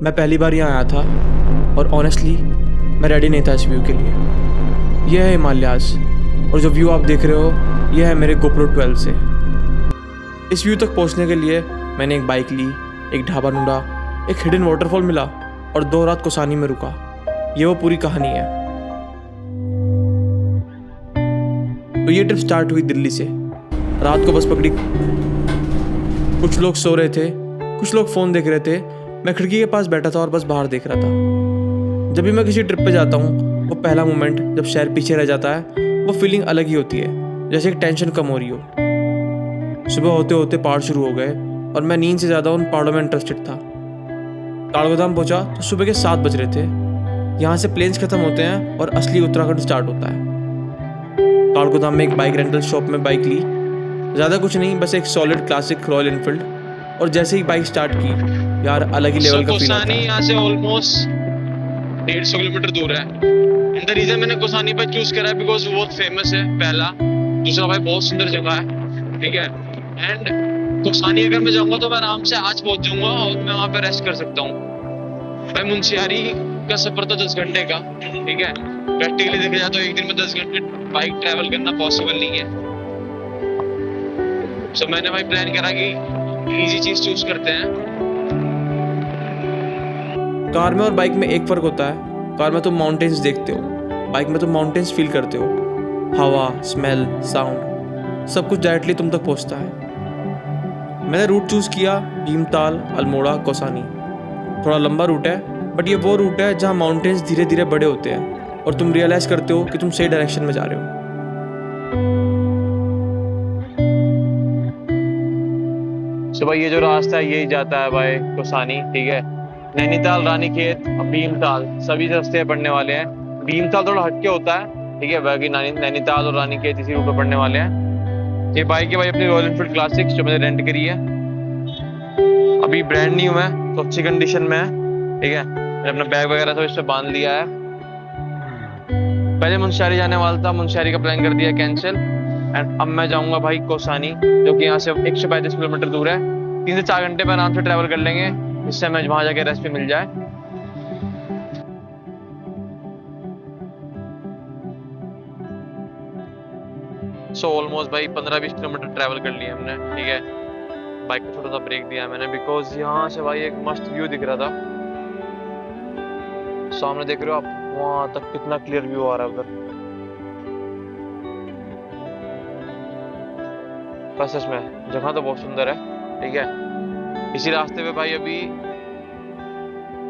मैं पहली बार यहाँ आया था और ऑनेस्टली मैं रेडी नहीं था इस व्यू के लिए। यह है हिमालयाज और जो व्यू आप देख रहे हो यह है मेरे GoPro 12 से। इस व्यू तक पहुँचने के लिए मैंने एक बाइक ली, एक ढाबा ढूंढा, एक हिडन वाटरफॉल मिला और 2 रात कोसानी में रुका। ये वो पूरी कहानी है। तो ये ट्रिप स्टार्ट हुई दिल्ली से। रात को बस पकड़ी, कुछ लोग सो रहे थे, कुछ लोग फ़ोन देख रहे थे। मैं खिड़की के पास बैठा था और बस बाहर देख रहा था। जब भी मैं किसी ट्रिप पे जाता हूँ वो पहला मोमेंट जब शहर पीछे रह जाता है वो फीलिंग अलग ही होती है, जैसे एक टेंशन कम हो रही हो। सुबह होते होते पहाड़ शुरू हो गए और मैं नींद से ज़्यादा उन पहाड़ों में इंटरेस्टेड था। काठगोदाम पहुँचा तो सुबह के 7 बज रहे थे। यहाँ से प्लेन्स ख़त्म होते हैं और असली उत्तराखंड स्टार्ट होता है। काठगोदाम में एक बाइक रेंटल शॉप में बाइक ली, ज़्यादा कुछ नहीं, बस एक सॉलिड क्लासिक रॉयल एनफील्ड। और जैसे ही बाइक स्टार्ट की यार अलग ही लेवल का फील आता है। यहाँ से ऑलमोस्ट 150 किलोमीटर दूर है। एंड द रीजन मैंने कोसानी पर चूज करा है बिकॉज वो बहुत फेमस है, पहला। दूसरा भाई बहुत सुंदर जगह है, ठीक है। एंड कोसानी अगर मैं जाऊंगा तो मैं आराम से आज पहुंच जाऊंगा और मैं वहाँ पे रेस्ट कर सकता हूँ। भाई मुंशियारी का सफर था 10 घंटे का, ठीक है। प्रैक्टिकली देखा जाए तो एक दिन में 10 घंटे बाइक ट्रैवल करना पॉसिबल नहीं है। सो मैंने भाई प्लान करा कि इजी चीज चूज करते हैं। कार में और बाइक में एक फ़र्क होता है। कार में तुम माउंटेन्स देखते हो, बाइक में तुम माउंटेन्स फील करते हो। हवा, स्मेल, साउंड सब कुछ डायरेक्टली तुम तक पहुंचता है। मैंने रूट चूज़ किया भीमताल, अल्मोड़ा, कौसानी। थोड़ा लंबा रूट है बट ये वो रूट है जहाँ माउंटेन्स धीरे धीरे बड़े होते हैं और तुम रियलाइज़ करते हो कि तुम सही डायरेक्शन में जा रहे हो। तो भाई ये जो रास्ता है यही जाता है भाई कोसानी, ठीक है। नैनीताल, रानीखेत, भीमताल सभी रास्ते पड़ने वाले हैं। भीमताल थोड़ा हटके होता है, ठीक है। बाकी नैनीताल और रानीखेत इसी रूट पे पड़ने वाले हैं। ये बाइक है भाई अपनी रॉयल एनफील्ड क्लासिक जो मैंने रेंट करी है। अभी ब्रांड न्यू है तो अच्छी कंडीशन में है, ठीक है। मैंने अपना बैग वगैरह सब इस पे बांध लिया है। पहले मुंशियारी जाने वाला था, मुंशियारी का प्लान कर दिया कैंसिल। एंड अब मैं जाऊंगा भाई कोसानी, जो कि यहाँ से 135 किलोमीटर दूर है। 3 से 4 घंटे में आराम से ट्रैवल कर लेंगे, जिससे हमें वहां जाके रेस्ट भी मिल जाए। सो ऑलमोस्ट भाई 15-20 किलोमीटर ट्रैवल कर लिया हमने, ठीक है। बाइक को थोड़ा सा ब्रेक दिया मैंने बिकॉज यहाँ से भाई एक मस्त व्यू दिख रहा था। सामने देख रहे हो आप, वहां तक कितना क्लियर व्यू आ रहा है उधर। बस सच में जगह तो बहुत सुंदर है, ठीक है। इसी रास्ते पे भाई अभी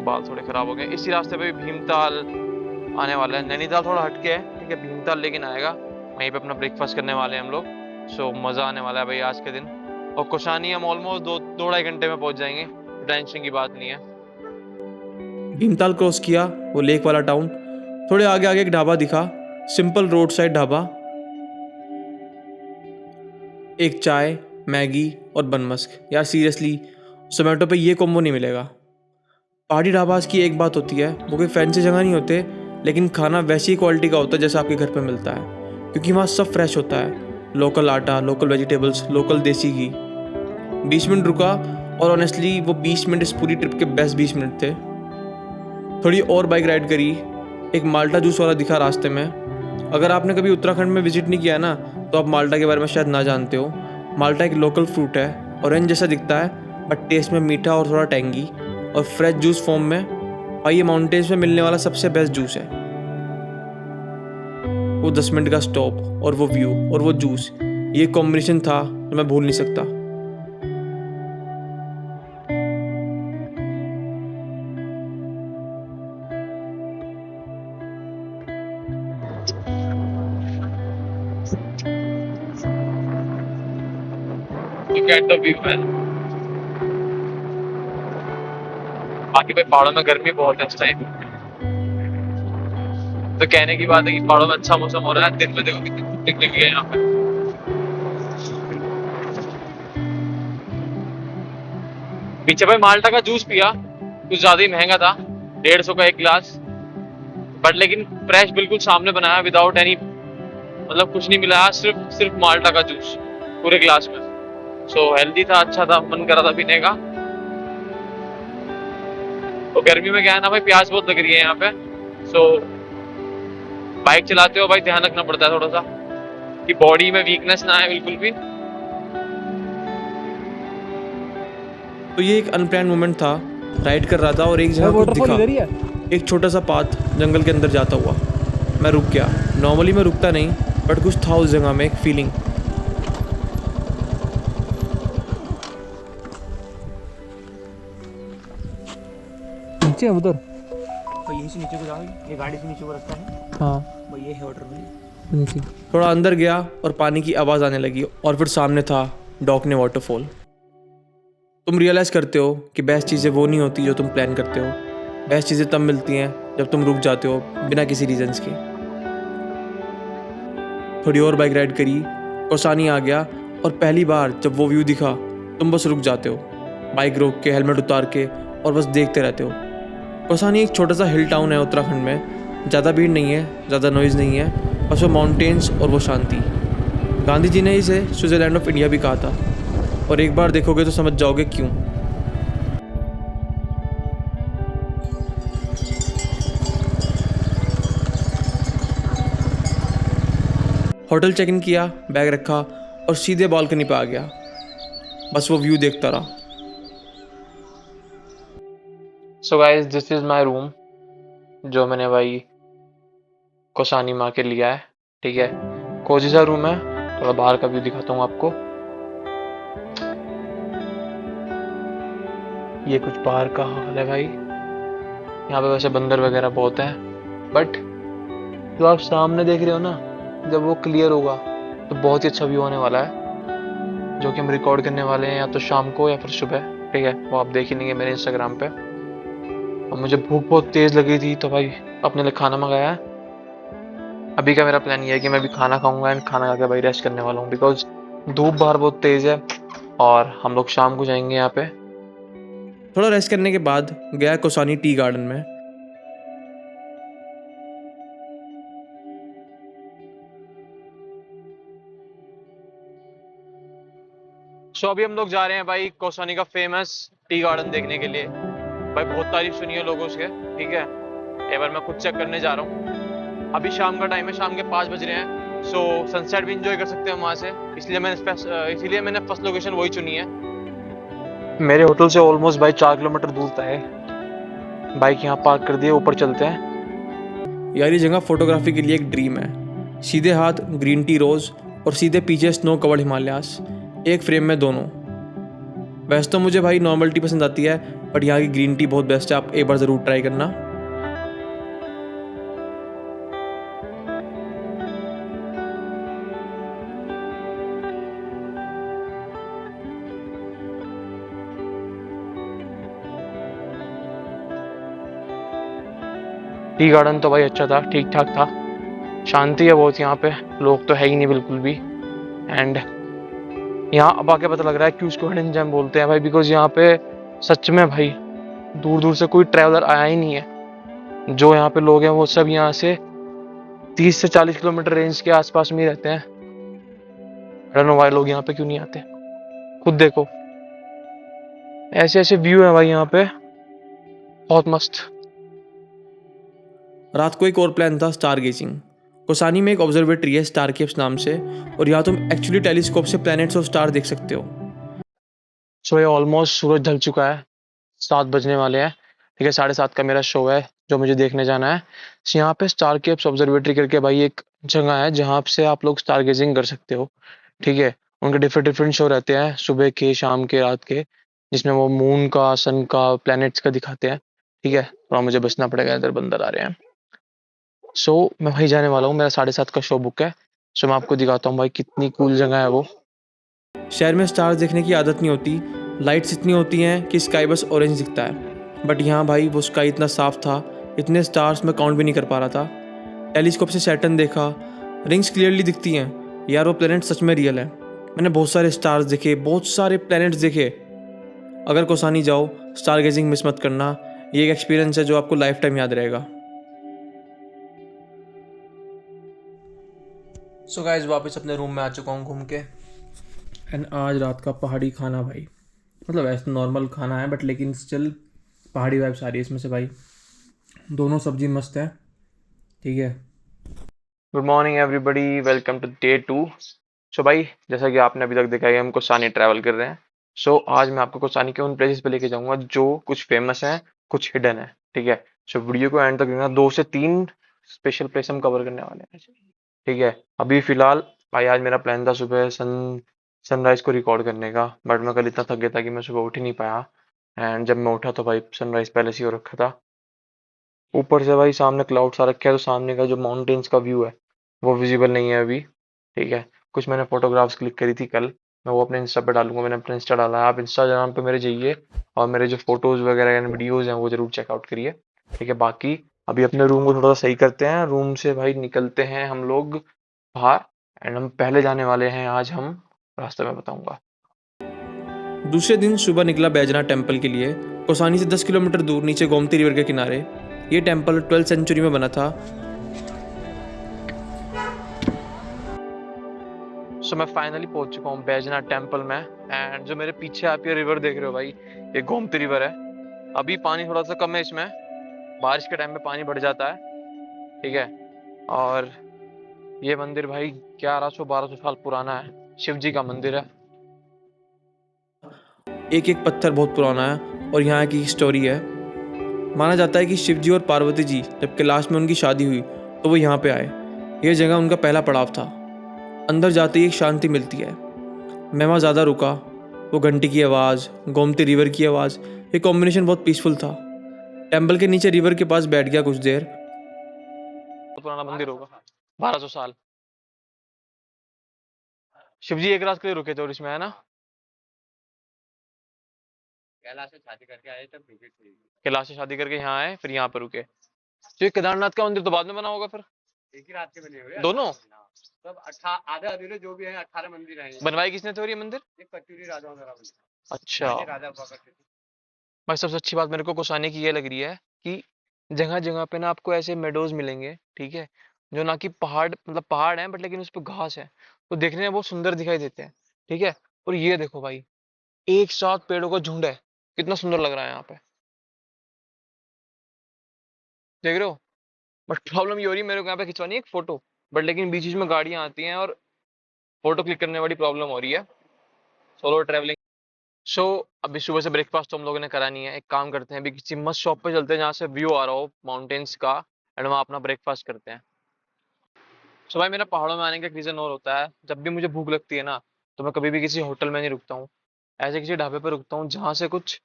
बाल थोड़े खराब हो गए। इसी रास्ते पे भीमताल आने वाला है। नैनीताल थोड़ा हटके है, ठीक है। भीमताल लेकिन आएगा, वहीं पे अपना ब्रेकफास्ट करने वाले हैं हम लोग। सो मज़ा आने वाला है भाई आज के दिन। और कोसानी हम ऑलमोस्ट 2-2.5 घंटे में पहुंच जाएंगे, टेंशन की बात नहीं है। भीमताल क्रॉस किया, वो लेक वाला टाउन। थोड़े आगे आगे एक ढाबा दिखा, सिंपल रोड साइड ढाबा। एक चाय, मैगी और बन मस्क। यार सीरियसली जोमेटो पे ये कॉम्बो नहीं मिलेगा। पहाड़ी ढाबाज की एक बात होती है, वो कोई फैंसी जगह नहीं होते, लेकिन खाना वैसी ही क्वालिटी का होता है जैसा आपके घर पे मिलता है। क्योंकि वहाँ सब फ्रेश होता है, लोकल आटा, लोकल वेजिटेबल्स, लोकल देसी घी। 20 मिनट रुका और ऑनेस्टली वो 20 मिनट इस पूरी ट्रिप के बेस्ट 20 मिनट थे। थोड़ी और बाइक राइड करी, एक माल्टा जूस वाला दिखा रास्ते में। अगर आपने कभी उत्तराखंड में विजिट नहीं किया ना तो आप माल्टा के बारे में शायद ना जानते हो। माल्टा एक लोकल फ्रूट है, ऑरेंज जैसा दिखता है बट टेस्ट में मीठा और थोड़ा टैंगी और फ्रेश जूस फॉर्म में। और ये माउंटेन्स में मिलने वाला सबसे बेस्ट जूस है। वो 10 मिनट का स्टॉप और वो व्यू और वो जूस, ये कॉम्बिनेशन था जो मैं भूल नहीं सकता। Look at the view man। बाकी भाई पहाड़ों में गर्मी बहुत है इस टाइम। तो कहने की बात है कि पहाड़ों में अच्छा मौसम हो रहा है। दिन में देखो कितनी धूप निकल गई है यहाँ पे। पीछे भाई माल्टा का जूस पिया, कुछ ज्यादा ही महंगा था, 150 का एक गिलास। बट लेकिन फ्रेश बिल्कुल सामने बनाया, विदाउट एनी मतलब कुछ नहीं मिलाया, सिर्फ माल्टा का जूस पूरे गिलास में। सो हेल्दी था, अच्छा था, मन कर रहा था पीने का। तो गर्मी में क्या है ना भाई, प्यास बहुत लग रही है यहाँ पे। सो बाइक चलाते हो भाई ध्यान रखना पड़ता है थोड़ा सा कि बॉडी में वीकनेस ना आए बिल्कुल भी। तो ये एक अनप्लान मोमेंट था। राइड कर रहा था और एक जगह कुछ दिखा, एक छोटा सा पाथ जंगल के अंदर जाता हुआ। मैं रुक गया। नॉर्मली मैं रुकता नहीं, बट कुछ था उस जगह में, एक फीलिंग। नीचे है उधर। भाई यहीं से नीचे को जाओगे, ये गाड़ी से नीचे को रास्ता है। हाँ भाई ये है वाटर भाई। नीचे। थोड़ा अंदर गया और पानी की आवाज़ आने लगी और फिर सामने था डॉकने वाटरफॉल। तुम रियलाइज़ करते हो कि बेस्ट चीज़ें वो नहीं होती जो तुम प्लान करते हो। बेस्ट चीज़ें तब मिलती हैं जब तुम रुक जाते हो बिना किसी रीजंस के। थोड़ी और बाइक राइड करी, कोसानी आ गया और पहली बार जब वो व्यू दिखा तुम बस रुक जाते हो, बाइक रोक के, हेलमेट उतार के, और बस देखते रहते हो। कोसानी एक छोटा सा हिल टाउन है उत्तराखंड में। ज़्यादा भीड़ नहीं है, ज़्यादा नॉइज़ नहीं है, बस वो माउंटेन्स और वो शांति। गांधी जी ने इसे स्विट्ज़रलैंड ऑफ इंडिया भी कहा था, और एक बार देखोगे तो समझ जाओगे क्यों। होटल चेक इन किया, बैग रखा और सीधे बालकनी पे आ गया। बस वो व्यू देखता रहा। So guys this is my room, जो मैंने भाई कोसानी माँ के लिया है। ठीक है, कोजी सा रूम है। थोड़ा बाहर का व्यू दिखाता हूँ आपको। ये कुछ बाहर का हाल है भाई। यहाँ पे वैसे बंदर वगैरह बहुत हैं, बट जो आप सामने देख रहे हो ना, जब वो क्लियर होगा तो बहुत ही अच्छा व्यू होने वाला है, जो कि हम रिकॉर्ड करने वाले हैं या तो शाम को या फिर सुबह। ठीक है, वो आप देख ही लेंगे मेरे इंस्टाग्राम पे। और मुझे भूख बहुत तेज़ लगी थी तो भाई अपने लिए खाना मंगाया है। अभी का मेरा प्लान ये है कि मैं भी खाना खाऊंगा एंड खाना खा के भाई रेस्ट करने वाला हूँ, बिकॉज धूप बाहर बहुत तेज़ है और हम लोग शाम को जाएंगे यहाँ पे। थोड़ा रेस्ट करने के बाद गया कोसानी टी गार्डन में। सो अभी हम लोग जा रहे हैं भाई कोसानी का फेमस टी गार्डन देखने के लिए। भाई बहुत तारीफ सुनी है लोगों से। ठीक है, एक बार मैं खुद चेक करने जा रहा हूँ। अभी शाम का टाइम है, शाम के 5 बज रहे हैं। सो सनसेट भी इंजॉय कर सकते हैं वहाँ से, इसीलिए मैंने फर्स्ट लोकेशन वही चुनी है। मेरे होटल से ऑलमोस्ट भाई 4 किलोमीटर दूर तक है। बाइक यहाँ पार्क कर दिए, ऊपर चलते हैं। यार ये जगह फोटोग्राफी के लिए एक ड्रीम है। सीधे हाथ ग्रीन टी रोज और सीधे पीछे स्नो कवर्ड हिमालयास, एक फ्रेम में दोनों। वैसे तो मुझे भाई नॉर्मल टी पसंद आती है, बट यहाँ की ग्रीन टी बहुत बेस्ट है। आप एक बार ज़रूर ट्राई करना। टी गार्डन तो भाई अच्छा था, ठीक ठाक था। शांति है बहुत यहाँ पे, लोग तो है ही नहीं बिल्कुल भी। एंड यहाँ अब आके पता लग रहा है कि उसको हिडन जेम बोलते हैं भाई, बिकॉज यहाँ पे सच में भाई दूर दूर से कोई ट्रैवलर आया ही नहीं है। जो यहाँ पे लोग हैं वो सब यहाँ से 30 से 40 किलोमीटर रेंज के आसपास में ही रहते हैं। I don't know why लोग यहाँ पे क्यों नहीं आते। खुद देखो, ऐसे ऐसे व्यू है भाई यहाँ पे, बहुत मस्त। रात को एक और प्लान था, स्टार गेजिंग। कोसानी में एक ऑब्जर्वेटरी है स्टार केप्स नाम से, और यहाँ तुम एक्चुअली टेलीस्कोप से प्लैनेट्स और स्टार देख सकते हो। सो ये ऑलमोस्ट सूरज ढल चुका है, 7 बजने वाले हैं। ठीक है, 7:30 का मेरा शो है जो मुझे देखने जाना है। So, यहाँ पे स्टार केप्स ऑब्जर्वेटरी करके भाई एक जगह है जहाँ से आप लोग स्टार गेजिंग कर सकते हो। ठीक है, उनके डिफरेंट डिफरेंट शो रहते हैं, सुबह के, शाम के, रात के, जिसमें वो मून का, सन का, प्लैनेट्स का दिखाते हैं। ठीक है, थोड़ा मुझे बचना पड़ेगा, इधर बंदर आ रहे हैं। सो मैं वहीं जाने वाला हूँ, मेरा 7:30 का शो बुक है। सो मैं आपको दिखाता हूँ भाई कितनी कूल जगह है वो। शहर में स्टार्स देखने की आदत नहीं होती, लाइट्स इतनी होती हैं कि स्काई बस ऑरेंज दिखता है। बट यहाँ भाई वो स्काई इतना साफ था, इतने स्टार्स मैं काउंट भी नहीं कर पा रहा था। टेलीस्कोप से सैटर्न देखा, रिंग्स क्लियरली दिखती हैं। यार वो प्लैनेट सच में रियल है। मैंने बहुत सारे स्टार्स देखे, बहुत सारे प्लैनेट्स देखे। अगर कोसानी जाओ, स्टार गेजिंग मिस मत करना। ये एक एक्सपीरियंस है जो आपको लाइफ टाइम याद रहेगा। सो गाइस वापस अपने रूम में आ चुका हूँ घूम के। एंड आज रात का पहाड़ी खाना भाई, मतलब ऐसा नॉर्मल खाना है बट लेकिन स्टिल पहाड़ी वाइब्स आ रही है इसमें से भाई। दोनों सब्जी मस्त है, ठीक है। Good morning everybody, welcome to day 2। So भाई, जैसा कि आपने अभी तक देखा है, हम कोसानी ट्रैवल कर रहे हैं। सो आज मैं आपको कोसानी के उन प्लेसेस पे लेके जाऊंगा जो कुछ फेमस हैं, कुछ हिडन है, ठीक है। सो वीडियो को एंड तक देखना, 2 से 3 स्पेशल प्लेस हम कवर करने वाले हैं, ठीक है। अभी फिलहाल भाई आज मेरा प्लान था सुबह सनराइज को रिकॉर्ड करने का, बट मैं कल इतना थक गया था कि मैं सुबह उठ ही नहीं पाया। एंड जब मैं उठा तो भाई सनराइज पहले से ही हो रखा था। ऊपर से भाई सामने क्लाउड्स आ रखे हैं, तो सामने का जो माउंटेन्स का व्यू है वो विजिबल नहीं है अभी, ठीक है। कुछ मैंने फोटोग्राफ्स क्लिक करी थी कल, मैं वो अपने इंस्टा पे डालूंगा। मैंने अपने इंस्टा डाला है, आप इंस्टाग्राम पे मेरे जाइए और मेरे जो फोटोज वगैरह एंड वीडियोज हैं वो जरूर चेकआउट करिए, ठीक है। बाकी अभी अपने रूम को थोड़ा सा सही करते हैं, रूम से भाई निकलते हैं हम लोग बाहर। एंड हम पहले जाने वाले हैं, आज हम रास्ते में बताऊंगा। दूसरे दिन सुबह निकला बैजनाथ टेम्पल के लिए। कोसानी से 10 किलोमीटर दूर नीचे गोमती रिवर के किनारे। ये टेम्पल 12th सेंचुरी में बना था। सो मैं फाइनली पहुंच चुका हूँ बैजनाथ टेम्पल में। एंड जो मेरे पीछे आप ये रिवर देख रहे हो भाई, ये गोमती रिवर है। अभी पानी थोड़ा सा कम है इसमें, बारिश के टाइम में पानी बढ़ जाता है, ठीक है। और ये मंदिर भाई 1100-1200 साल पुराना है, शिव जी का मंदिर है। एक एक पत्थर बहुत पुराना है और यहाँ की स्टोरी है। माना जाता है कि शिव जी और पार्वती जी जब कैलाश में उनकी शादी हुई तो वो यहाँ पे आए। यह जगह उनका पहला पड़ाव था। अंदर जाते ही एक शांति मिलती है। मैं वहाँ ज़्यादा रुका। वो घंटी की आवाज़, गोमती रिवर की आवाज़, ये कॉम्बिनेशन बहुत पीसफुल था। टेम्पल के नीचे रिवर के पास बैठ गया कुछ देर। बहुत पुराना मंदिर होगा, 1200 साल। शिव जी एक रात के लिए रुके थे और इसमें, है ना। कैलाश से शादी करके यहाँ आए, फिर यहाँ पर रुके। तो ये केदारनाथ का मंदिर तो बाद में बना होगा फिर। एक ही रात के बने हुए हैं। दोनों सब आधे अधूरे जो भी हैं 18 मंदिर हैं ये। बनवाई किसने थे और ये मंदिर? ये कचूरी राजाओं द्वारा बने। अच्छा राजे राजा हुआ करते थे। भाई, सबसे अच्छी बात मेरे को कोसानी की ये लग रही है कि जगह जगह पे ना आपको ऐसे मेडोज मिलेंगे, ठीक है। जो ना कि पहाड़, मतलब पहाड़ हैं बट लेकिन उस पर घास है, तो देखने में बहुत सुंदर दिखाई देते हैं, ठीक है। और ये देखो भाई, एक साथ पेड़ों का झुंड है, कितना सुंदर लग रहा है यहाँ पे, देख रहे हो। बट प्रॉब्लम ये हो रही है, मेरे को यहाँ पे खिंचवानी है एक फोटो, बट लेकिन बीच बीच में गाड़ियां आती हैं और फोटो क्लिक करने वाली प्रॉब्लम हो रही है सोलो ट्रैवलिंग। सो अभी सुबह से ब्रेकफास्ट तो हम लोगों ने करा नहीं है। एक काम करते हैं, अभी किसी मस्त शॉप पे चलते हैं जहाँ से व्यू आ रहा हो माउंटेन्स का, एंड वहाँ अपना ब्रेकफास्ट करते हैं। सो भाई, मेरा पहाड़ों में आने का एक रीज़न और होता है, जब भी मुझे भूख लगती है ना, तो मैं कभी भी किसी होटल में नहीं रुकता हूँ, ऐसे किसी ढाबे पर रुकता हूँ जहाँ से कुछ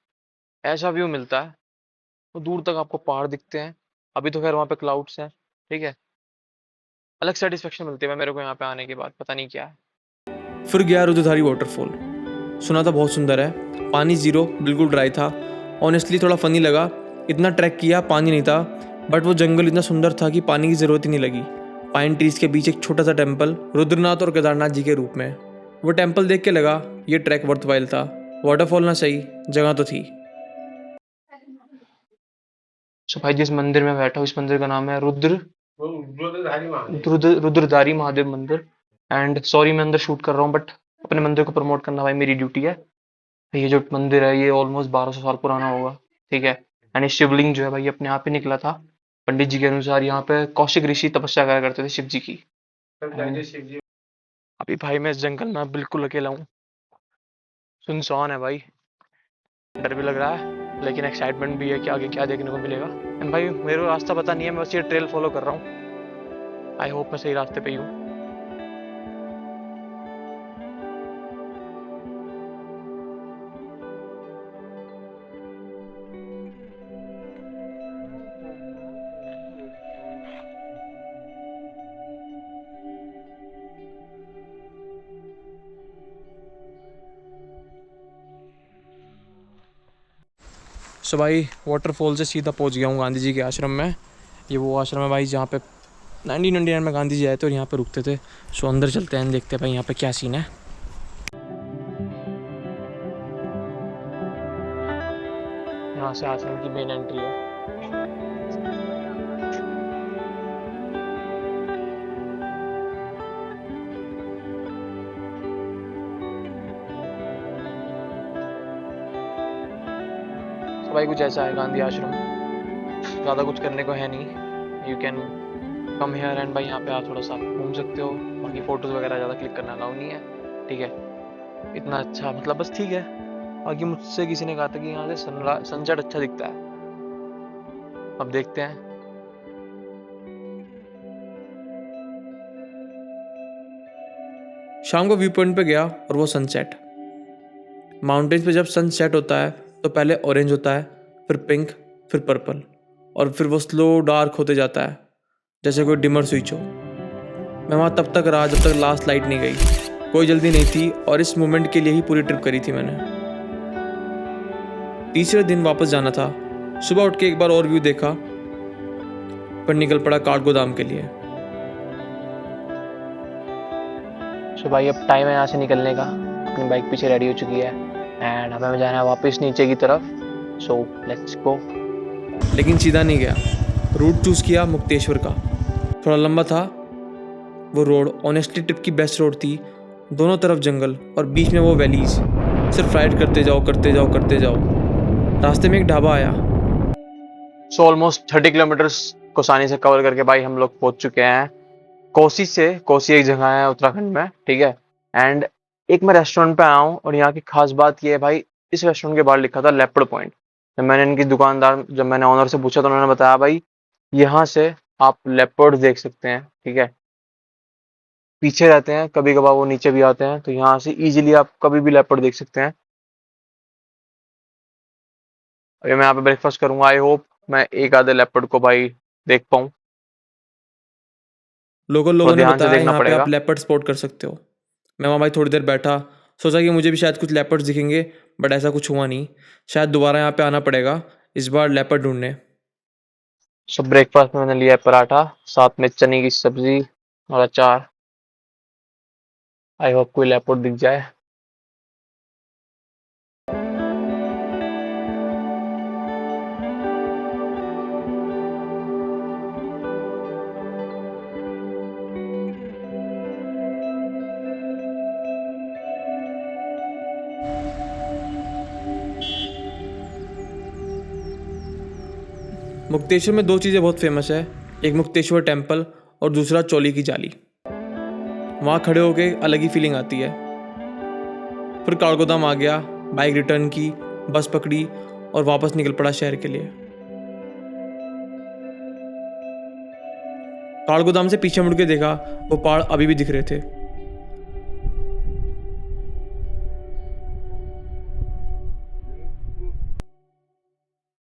ऐसा व्यू मिलता है, तो दूर तक आपको पहाड़ दिखते हैं। अभी तो खैर वहाँ पे क्लाउड्स हैं, ठीक है। अलग सेटिस्फेक्शन मिलती है मेरे को यहाँ पे आने के बाद, पता नहीं क्या है। फिर गया रुद्रधारी वाटरफॉल। सुना था बहुत सुंदर है। पानी ज़ीरो, बिल्कुल ड्राई था। ऑनेस्टली थोड़ा फ़नी लगा। इतना ट्रैक किया, पानी नहीं था, बट वो जंगल इतना सुंदर था कि पानी की ज़रूरत ही नहीं लगी। पाइन ट्रीज़ के बीच एक छोटा सा टेम्पल, रुद्रनाथ और केदारनाथ जी के रूप में। वो टेम्पल देख के लगा ये ट्रैक वर्थवाइल था। वाटरफॉल ना सही, जगह तो थी। सो भाई, जिस मंदिर में बैठा हूँ, इस मंदिर का नाम है रुद्रधारी महादेव मंदिर। एंड सॉरी मैं अंदर शूट कर रहा हूँ, बट अपने मंदिर को प्रमोट करना भाई मेरी ड्यूटी है। ये जो मंदिर है ये ऑलमोस्ट 1200 साल पुराना होगा, ठीक है। एंड ये शिवलिंग जो है भाई अपने आप ही निकला था। पंडित जी के अनुसार यहाँ पे कौशिक ऋषि तपस्या करा करते थे शिव जी की। अभी भाई मैं इस जंगल में बिल्कुल अकेला हूँ, सुनसान है भाई। डर भी लग रहा है लेकिन एक्साइटमेंट भी है कि आगे क्या देखने को मिलेगा। एंड भाई मेरे को रास्ता पता नहीं है, मैं बस ये ट्रेल फॉलो कर रहा हूँ। आई होप मैं सही रास्ते पे ही हूँ। सो भाई, वाटरफॉल से सीधा पहुंच गया हूँ गांधी जी के आश्रम में। ये वो आश्रम है भाई जहाँ पे 1999 में गांधी जी आए थे और यहाँ पे रुकते थे। सो अंदर चलते हैं, देखते हैं भाई यहाँ पे क्या सीन है। यहाँ से आश्रम की मेन एंट्री है। तो भाई कुछ ऐसा है गांधी आश्रम, ज़्यादा कुछ करने को है नहीं। You can come here and भाई यहाँ पे आप थोड़ा सा घूम सकते हो। बाकी फ़ोटोज़ वगैरह ज़्यादा क्लिक करना अलाउ नहीं है, ठीक है। इतना अच्छा मतलब बस ठीक है। बाकी मुझसे किसी ने कहा था कि यहाँ से सनसेट अच्छा दिखता है, अब देखते हैं। शाम को व्यू पॉइंट पे गया और वो सनसेट। माउंटेन्स पे जब सनसेट होता है तो पहले ऑरेंज होता है, फिर पिंक, फिर पर्पल, और फिर वो स्लो डार्क होते जाता है जैसे कोई डिमर स्विच हो। मैं वहाँ तब तक रहा जब तक लास्ट लाइट नहीं गई। कोई जल्दी नहीं थी और इस मोमेंट के लिए ही पूरी ट्रिप करी थी मैंने। तीसरे दिन वापस जाना था। सुबह उठ के एक बार और व्यू देखा, पर निकल पड़ा काठगोदाम के लिए। सो भाई अब टाइम है यहाँ से निकलने का। अपनी बाइक पीछे रेडी हो चुकी है एंड हमें जाना है वापस नीचे की तरफ। So let's go. लेकिन सीधा नहीं गया, रूट चूज़ किया मुक्तेश्वर का। थोड़ा लंबा था वो रोड, ऑनेस्टली ट्रिप की बेस्ट रोड थी। दोनों तरफ जंगल और बीच में वो वैलीज, सिर्फ राइड करते जाओ करते जाओ करते जाओ। रास्ते में एक ढाबा आया। सो ऑलमोस्ट 30 किलोमीटर्स कोसानी से कवर करके भाई हम लोग पहुंच चुके हैं कोसी से। कोसी एक जगह है उत्तराखंड में, ठीक है। एंड एक मैं रेस्टोरेंट पे आया हूँ और यहाँ की खास बात ये है भाई, इस रेस्टोरेंट के बाहर लिखा था लेपर्ड पॉइंट। जब मैंने ऑनर से पूछा तो उन्होंने बताया भाई यहाँ से आप लेपर्ड देख सकते हैं, ठीक है। पीछे रहते हैं, कभी कभार वो नीचे भी आते हैं, तो यहाँ से इजीली आप कभी भी लेपर्ड देख सकते हैं। अभी मैं यहाँ पे ब्रेकफास्ट करूंगा, आई होप मैं एक आधे लेपर्ड को भाई देख पाऊँ। लोगों ने ध्यान से बताया देखना यहाँ पे पड़ेगा। आप लेपर्ड स्पॉट कर सकते हो। मैं वहाँ भाई थोड़ी देर बैठा, सोचा कि मुझे भी शायद कुछ लेपर्ड्स दिखेंगे, बट ऐसा कुछ हुआ नहीं। शायद दोबारा यहाँ पे आना पड़ेगा इस बार लेपर्ड ढूंढने। सो ब्रेकफास्ट में मैंने लिया है पराठा, साथ में चने की सब्जी और अचार। आई होप कोई लेपर्ड दिख जाए। मुक्तेश्वर में दो चीज़ें बहुत फेमस है, एक मुक्तेश्वर टेम्पल और दूसरा चौली की जाली। वहाँ खड़े होके अलग ही फीलिंग आती है। फिर काठगोदाम आ गया, बाइक रिटर्न की, बस पकड़ी और वापस निकल पड़ा शहर के लिए। काठगोदाम से पीछे मुड़ के देखा, वो पहाड़ अभी भी दिख रहे थे।